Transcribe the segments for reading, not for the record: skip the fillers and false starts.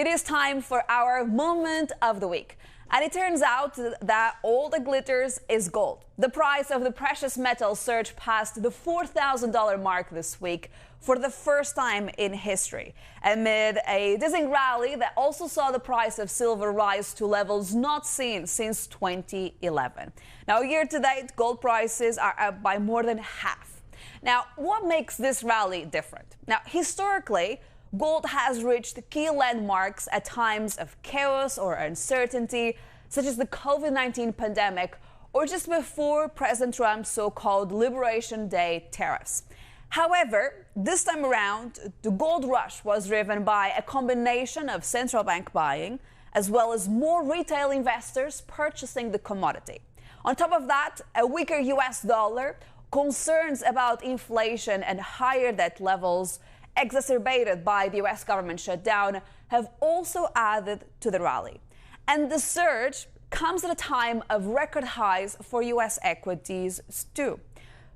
it is time for our moment of the week. And it turns out that all that glitters is gold. The price of the precious metal surged past the $4,000 mark this week for the first time in history, amid a dizzying rally that also saw the price of silver rise to levels not seen since 2011. Now, year to date, gold prices are up by more than half. Now, what makes this rally different? Now, historically, gold has reached key landmarks at times of chaos or uncertainty, such as the COVID-19 pandemic or just before President Trump's so-called Liberation Day tariffs. However, this time around, the gold rush was driven by a combination of central bank buying, as well as more retail investors purchasing the commodity. On top of that, a weaker U.S. dollar, concerns about inflation and higher debt levels, exacerbated by the U.S. government shutdown, have also added to the rally. And the surge comes at a time of record highs for U.S. equities too.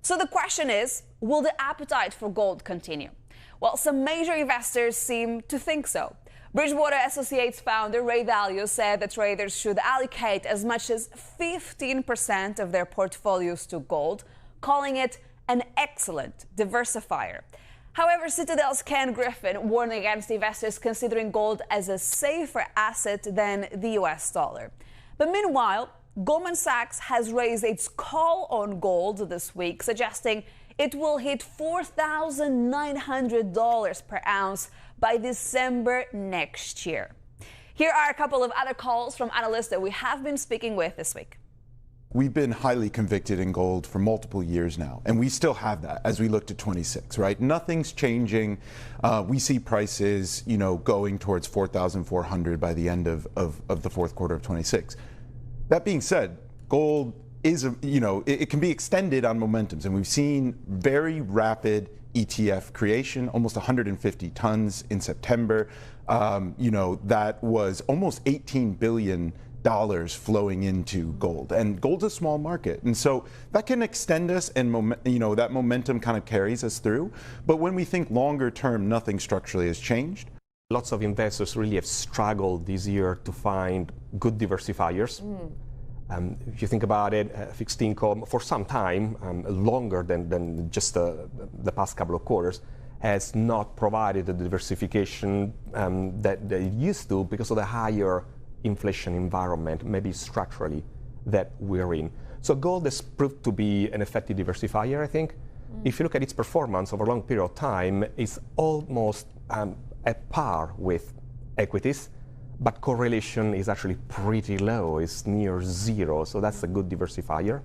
So the question is, will the appetite for gold continue? Well, some major investors seem to think so. Bridgewater Associates founder Ray Dalio said that traders should allocate as much as 15% of their portfolios to gold, calling it an excellent diversifier. However, Citadel's Ken Griffin warned against investors considering gold as a safer asset than the U.S. dollar. But meanwhile, Goldman Sachs has raised its call on gold this week, suggesting it will hit $4,900 per ounce by December next year. Here are a couple of other calls from analysts that we have been speaking with this week. We've been highly convicted in gold for multiple years now, and we still have that as we look to 26, right? Nothing's changing. We see prices, going towards 4,400 by the end of the fourth quarter of 26. That being said, gold is, it can be extended on momentums, and we've seen very rapid ETF creation, almost 150 tons in September. That was almost $18 billion flowing into gold, and gold's a small market, and so that can extend us, and that momentum kind of carries us through. But when we think longer term, nothing structurally has changed. Lots of investors really have struggled this year to find good diversifiers. If you think about it, fixed income for some time, longer than just the past couple of quarters, has not provided the diversification that it used to because of the higher inflation environment, maybe structurally, that we're in. So gold has proved to be an effective diversifier, I think. If you look at its performance over a long period of time, it's almost at par with equities, but correlation is actually pretty low. It's near zero, so that's a good diversifier.